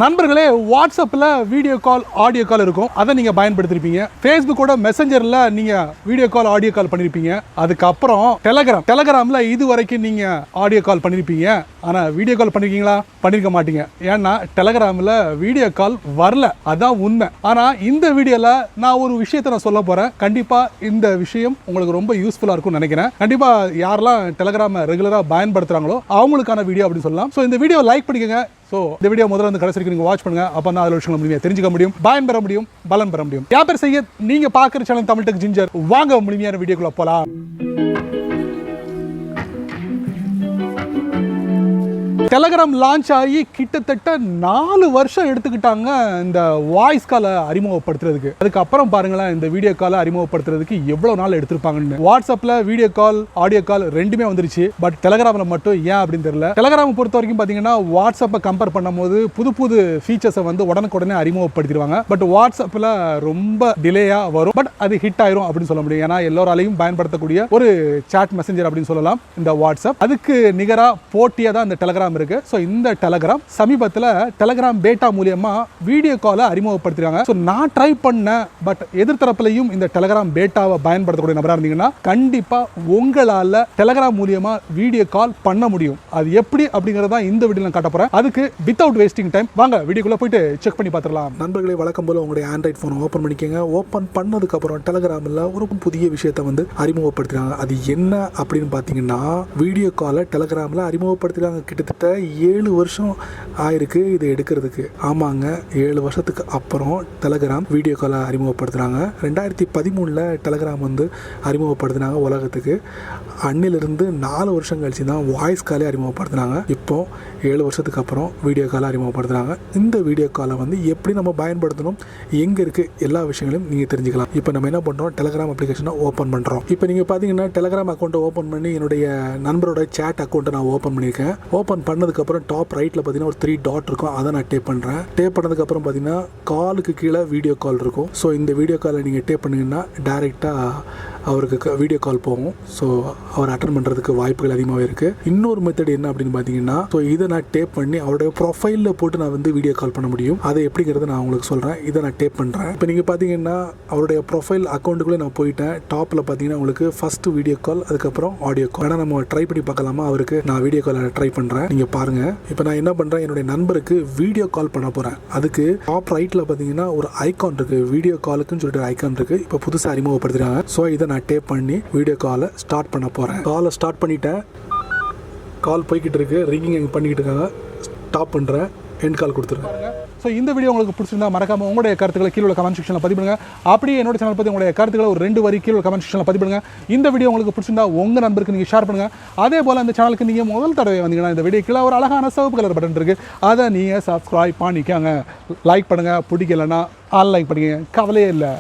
நண்பர்களே, வாட்ஸ்அப்பில் video call audio call இருக்கும். அதை நீங்கள் பயன்படுத்திருப்பீங்க. ஃபேஸ்புக்கோட மெசஞ்சரில் நீங்கள் வீடியோ கால் ஆடியோ கால் பண்ணியிருப்பீங்க. அதுக்கப்புறம் டெலகிராமில் இது வரைக்கும் நீங்கள் ஆடியோ கால் பண்ணியிருப்பீங்க. ஆனால் வீடியோ கால் பண்ணியிருக்கீங்களா? பண்ணியிருக்க மாட்டீங்க. ஏன்னா டெலகிராமில் வீடியோ கால் வரல, அதான் உண்மை. ஆனால் இந்த வீடியோவில் நான் ஒரு விஷயத்தை நான் சொல்ல போகிறேன். கண்டிப்பாக இந்த விஷயம் உங்களுக்கு ரொம்ப யூஸ்ஃபுல்லாக இருக்கும்னு நினைக்கிறேன். கண்டிப்பாக யாரெல்லாம் டெலகிராமை ரெகுலராக பயன்படுத்துகிறாங்களோ அவங்களுக்கான வீடியோ அப்படின்னு சொல்லலாம். ஸோ இந்த வீடியோ லைக் பண்ணிக்கோங்க. ஸோ இந்த வீடியோ முதல்ல வந்து கடைசி வரைக்கும் நீங்கள் வாட்ச் பண்ணுங்க. அப்போ தான் அதில் விஷயங்கள் முழுமையாக தெரிஞ்சுக்க முடியும், பயன் பெற முடியும், பலன் பெற முடியும். யா பேர் செய்ய நீங்கள் பார்க்குற சேனல் தமிழ் டெக் ஜிஞ்சர். வாங்க முழுமையான வீடியோக்குள்ள போகலாம். டெலகிராம் லான்ச் ஆகி கிட்டத்தட்ட 4 வருஷம் எடுத்துக்கிட்டாங்க இந்த வாய்ஸ் காலை அறிமுகப்படுத்துறதுக்கு. அதுக்கப்புறம் பாருங்களேன், இந்த வீடியோ காலை அறிமுகப்படுத்துறதுக்கு எவ்வளோ நாள் எடுத்திருப்பாங்கன்னு. வாட்ஸ்அப்பில் வீடியோ கால் ஆடியோ கால் ரெண்டுமே வந்துருச்சு. பட் டெலகிராமில் மட்டும் ஏன் அப்படின்னு தெரியல. டெலகிராம் பொறுத்த வரைக்கும் பார்த்தீங்கன்னா வாட்ஸ்அப்பை கம்பேர் பண்ணும்போது புது புது ஃபீச்சர்ஸை வந்து உடனுக்குடனே அறிமுகப்படுத்திடுவாங்க. பட் வாட்ஸ்அப்பில் ரொம்ப டிலேயாக வரும். பட் அது ஹிட் ஆயிரும் அப்படின்னு சொல்ல முடியும். ஏன்னா எல்லோராலையும் பயன்படுத்தக்கூடிய ஒரு சாட் மெசஞ்சர் அப்படின்னு சொல்லலாம் இந்த வாட்ஸ்அப். அதுக்கு நிகராக போட்டியாக தான் இந்த டெலகிராம் இருக்கு. ஸோ இந்த டெலகிராம் சமீபத்தில் டெலகிராம் பேட்டா மூலியமா வீடியோ காலை அறிமுகப்படுத்திருக்காங்க. ஸோ நான் ட்ரை பண்ணேன். பட் எதிர்த்தரப்புலையும் இந்த டெலகிராம் பேட்டாவை பயன்படுத்தக்கூடிய நபராக இருந்தீங்கன்னா கண்டிப்பாக உங்களால் டெலகிராம் மூலியமா வீடியோ கால் பண்ண முடியும். அது எப்படி அப்படிங்கிறத இந்த வீடியோ நான் காட்ட போறேன். அதுக்கு வித்தவுட் வேஸ்டிங் டைம் வாங்க வீடியோக்குள்ள போயிட்டு செக் பண்ணி பார்த்துடலாம். நண்பர்களே, வழக்கம் போல உங்களுடைய ஆண்ட்ராய்ட் ஃபோனை ஓப்பன் பண்ணிக்கோங்க. ஓப்பன் பண்ணதுக்கு அப்புறம் டெலகிராமில் ஒரு புதிய விஷயத்தை வந்து அறிமுகப்படுத்துறாங்க. அது என்ன அப்படின்னு பார்த்தீங்கன்னா வீடியோ காலை டெலகிராமில் அறிமுகப்படுத்துறாங்க. கிட்டத்தட்ட 7 வருஷம் ஆயிருக்கு இது எடுக்கிறதுக்கு. ஆமாங்க, 7 வருஷத்துக்கு அப்புறம் டெலகிராம் வீடியோ காலை அறிமுகப்படுத்துகிறாங்க. 2013 டெலகிராம் வந்து அறிமுகப்படுத்தினாங்க உலகத்துக்கு. அன்னிலிருந்து 4 வருஷம் கழிச்சு தான் வாய்ஸ் காலே அறிமுகப்படுத்தினாங்க. இப்போ 7 வருஷத்துக்கு அப்புறம் வீடியோ காலை அறிமுகப்படுத்துகிறாங்க. இந்த வீடியோ காலை வந்து எப்படி நம்ம பயன்படுத்தணும், எங்கே இருக்குது, எல்லா விஷயங்களையும் நீங்கள் தெரிஞ்சுக்கலாம். இப்போ நம்ம என்ன பண்ணுறோம், டெலகிராம் அப்ளிகேஷனை ஓப்பன் பண்ணுறோம். இப்போ நீங்கள் பார்த்தீங்கன்னா டெலகிராம் அக்கௌண்ட்டை ஓப்பன் பண்ணி என்னுடைய நண்பரோட சேட் அக்கௌண்ட்டை நான் ஓப்பன் பண்ணியிருக்கேன். ஓப்பன் பண்ணதுக்கப்புறம் டாப் ரைட்டில் பார்த்தீங்கன்னா ஒரு 3 டாட் இருக்கும். அதை நான் டேப் பண்ணுறேன். டேப் பண்ணதுக்கப்புறம் பார்த்தீங்கன்னா காலுக்கு கீழே வீடியோ கால் இருக்கும். ஸோ இந்த வீடியோ காலை நீங்கள் டேப் பண்ணிங்கன்னா டைரெக்டாக அவருக்கு வீடியோ கால் போகும். ஸோ அவர் அட்டன் பண்ணுறதுக்கு வாய்ப்புகள் அதிகமாகவே இருக்குது. இன்னொரு மெத்தட் என்ன அப்படின்னு பார்த்தீங்கன்னா, ஸோ இதை நான் டேப் பண்ணி அவருடைய ப்ரொஃபைலில் போட்டு நான் வந்து வீடியோ கால் பண்ண முடியும். அதை எப்படிங்கிறத நான் உங்களுக்கு சொல்கிறேன். இதை நான் டேப் பண்ணுறேன். இப்போ நீங்கள் பார்த்தீங்கன்னா அவருடைய ப்ரொஃபைல் அக்கௌண்ட்டுக்குள்ளே நான் போயிட்டேன். டாப்பில் பார்த்தீங்கன்னா உங்களுக்கு ஃபஸ்ட்டு வீடியோ கால், அதுக்கப்புறம் ஆடியோ கால். வேணால் நம்ம ட்ரை பண்ணி பார்க்கலாமா? அவருக்கு நான் வீடியோ காலை ட்ரை பண்ணுறேன். நீங்கள் பாருங்கள். இப்போ நான் என்ன பண்ணுறேன், என்னுடைய நண்பருக்கு வீடியோ கால் பண்ண போகிறேன். அதுக்கு டாப் ரைட்டில் பார்த்தீங்கன்னா ஒரு ஐகான் இருக்குது, வீடியோ காலுக்குன்னு சொல்லிட்டு ஐகான் இருக்குது. இப்போ புதுசாக அறிமுகப்படுத்துகிறாங்க. ஸோ இதை நான் டேப் பண்ணி வீடியோ காலை ஸ்டார்ட் பண்ண போகிறேன். காலை ஸ்டார்ட் பண்ணிட்டேன். கால் போய்கிட்டு இருக்கு, ரிங்கிங் பண்ணிக்கிட்டு இருக்காங்க. ஸ்டாப் பண்ணுறேன், எண்ட் கால் கொடுத்துருங்க. ஸோ இந்த வீடியோ உங்களுக்கு பிடிச்சிருந்தா மறக்காம உங்களுடைய கருத்துக்களை கீழே உள்ள கமெண்ட் செக்ஷனில் பதிவு பண்ணுங்க. அப்படியே என்னோட சேனல் பற்றி உங்களுடைய கருத்துக்களை ஒரு 2 வரி கீழே கமெண்ட் செக்ஷனில் பதிவு பண்ணுங்க. இந்த வீடியோ உங்களுக்கு பிடிச்சிருந்தா உங்கள் நண்பருக்கு நீங்கள் ஷேர் பண்ணுங்க. அதே போல் அந்த சேனலுக்கு நீங்கள் முதல் தடவை வந்தீங்கன்னா இந்த வீடியோ கீழே ஒரு அழகான சிவப்பு கலர் பட்டன் இருக்குது. அதை நீங்கள் சப்ஸ்கிரைப் பண்ணிக்கோங்க. லைக் பண்ணுங்கள். பிடிக்கலன்னா அன்லைக் பண்ணிக்கங்க, கவலையே இல்லை.